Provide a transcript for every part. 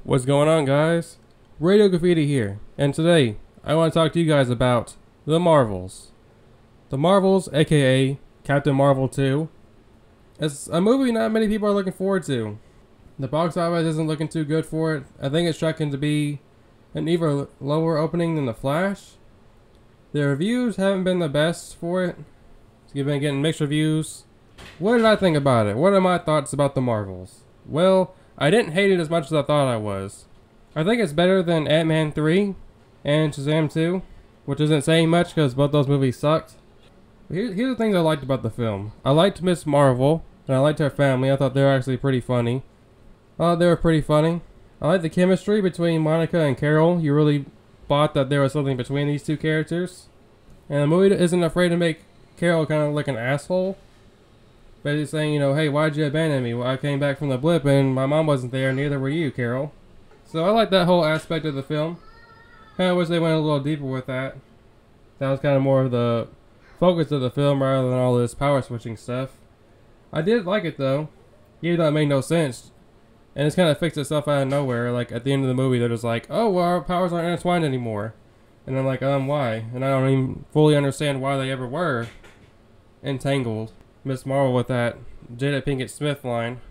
What's going on, guys? Radio Graffiti here, and today I want to talk to you guys about The Marvels. The Marvels, aka Captain Marvel 2. It's a movie not many people are looking forward to. The box office isn't looking too good for it. I think it's tracking to be an even lower opening than The Flash. The reviews haven't been the best for it. You've been getting mixed reviews. What did I think about it? What are my thoughts about The Marvels? Well, I didn't hate it as much as I thought I was. I think it's better than Ant-Man 3 and Shazam 2, which isn't saying much because both those movies sucked. Here's the things I liked about the film. I liked Miss Marvel, and I liked her family. I thought they were actually pretty funny. I liked the chemistry between Monica and Carol. You really bought that there was something between these two characters. And the movie isn't afraid to make Carol kind of like an asshole. Basically saying, you know, hey, why'd you abandon me? Well, I came back from the blip and my mom wasn't there, neither were you, Carol. So I like that whole aspect of the film. Kind of wish they went a little deeper with that. That was kind of more of the focus of the film rather than all this power switching stuff. I did like it though, even though it made no sense. And it's kind of fixed itself out of nowhere. Like at the end of the movie, they're just like, oh, well, our powers aren't intertwined anymore. And I'm like, why? And I don't even fully understand why they ever were entangled. Miss Marvel with that Jada Pinkett Smith line.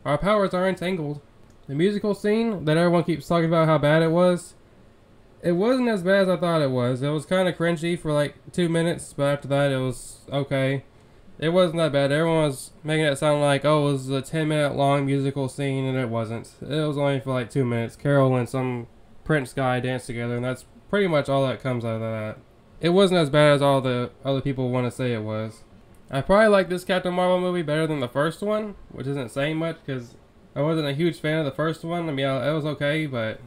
Our powers are entangled. The musical scene that everyone keeps talking about how bad it wasn't as bad as I thought it was. It was kind of cringy for like 2 minutes, but after that it was okay. It wasn't that bad. Everyone was making it sound like, oh, it was a 10-minute long musical scene, and it wasn't. It was only for like 2 minutes. Carol and some Prince guy danced together, and that's pretty much all that comes out of that. It wasn't as bad as all the other people want to say it was. I probably like this Captain Marvel movie better than the first one, which isn't saying much because I wasn't a huge fan of the first one. I mean, it was okay, but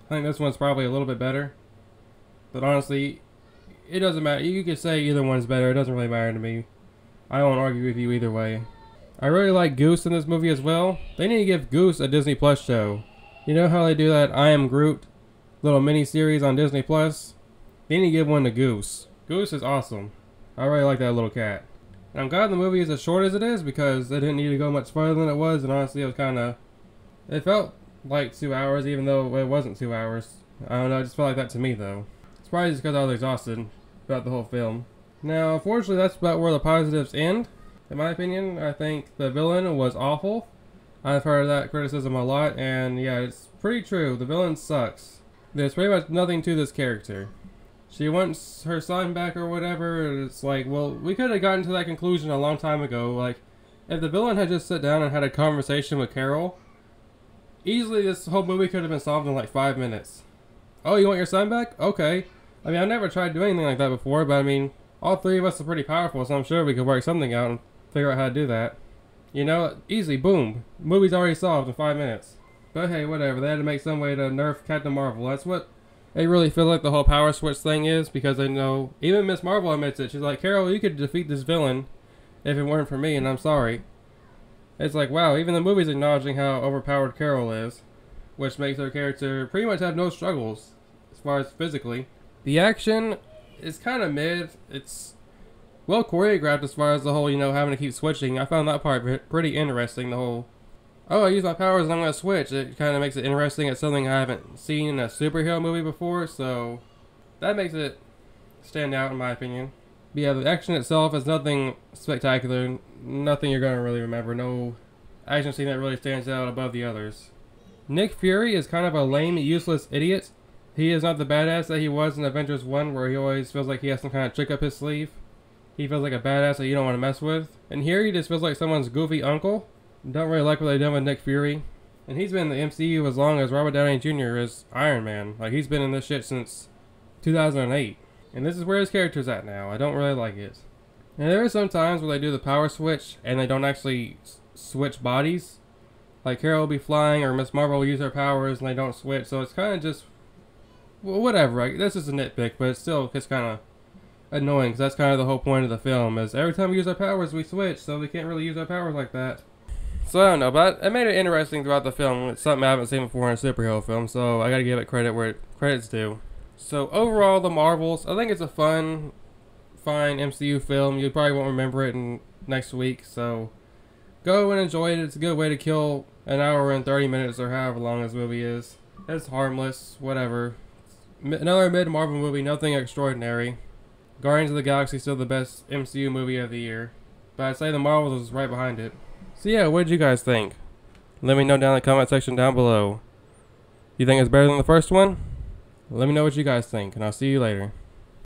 I think this one's probably a little bit better. But honestly, it doesn't matter. You could say either one's better. It doesn't really matter to me. I won't argue with you either way. I really like Goose in this movie as well. They need to give Goose a Disney Plus show. You know how they do that I Am Groot little mini-series on Disney Plus? They need to give one to Goose. Goose is awesome. I really like that little cat. And I'm glad the movie is as short as it is because it didn't need to go much farther than it was, and honestly it was it felt like 2 hours even though it wasn't 2 hours. I don't know, it just felt like that to me though. It's probably just because I was exhausted throughout the whole film. Now, unfortunately that's about where the positives end. In my opinion, I think the villain was awful. I've heard that criticism a lot, and yeah, it's pretty true. The villain sucks. There's pretty much nothing to this character. She wants her son back or whatever, and it's like, well, we could have gotten to that conclusion a long time ago. Like, if the villain had just sat down and had a conversation with Carol, easily this whole movie could have been solved in like 5 minutes. Oh, you want your son back? Okay. I mean, I've never tried doing anything like that before, but I mean, all three of us are pretty powerful, so I'm sure we could work something out and figure out how to do that. You know, easy, boom. Movie's already solved in 5 minutes. But hey, whatever, they had to make some way to nerf Captain Marvel. That's what they really feel like the whole power switch thing is, because they know, even Miss Marvel admits it. She's like, Carol, you could defeat this villain if it weren't for me, and I'm sorry. It's like, wow, even the movie's acknowledging how overpowered Carol is, which makes her character pretty much have no struggles as far as physically. The action is kind of mid. It's well choreographed as far as the whole, you know, having to keep switching. I found that part pretty interesting, the whole, oh, I use my powers and I'm going to switch. It kind of makes it interesting. It's something I haven't seen in a superhero movie before, so that makes it stand out in my opinion. But yeah, the action itself is nothing spectacular, nothing you're going to really remember. No action scene that really stands out above the others. Nick Fury is kind of a lame, useless idiot. He is not the badass that he was in Avengers 1, where he always feels like he has some kind of trick up his sleeve. He feels like a badass that you don't want to mess with. And here he just feels like someone's goofy uncle. Don't really like what they've done with Nick Fury. And he's been in the MCU as long as Robert Downey Jr. is Iron Man. Like, he's been in this shit since 2008. And this is where his character's at now. I don't really like it. And there are some times where they do the power switch and they don't actually switch bodies. Like, Carol will be flying or Miss Marvel will use her powers and they don't switch. So it's kind of just, well, whatever. Right? This is a nitpick, but it's still kind of annoying. Because that's kind of the whole point of the film, is every time we use our powers, we switch. So we can't really use our powers like that. So I don't know, but it made it interesting throughout the film. It's something I haven't seen before in a superhero film, so I gotta give it credit where credit's due. So overall, The Marvels, I think it's a fine MCU film. You probably won't remember it in next week, so go and enjoy it. It's a good way to kill an hour and 30 minutes or however long this movie is. It's harmless, whatever. Another mid-Marvel movie, nothing extraordinary. Guardians of the Galaxy is still the best MCU movie of the year, but I'd say The Marvels is right behind it. So yeah, what did you guys think? Let me know down in the comment section down below. You think it's better than the first one? Let me know what you guys think, and I'll see you later.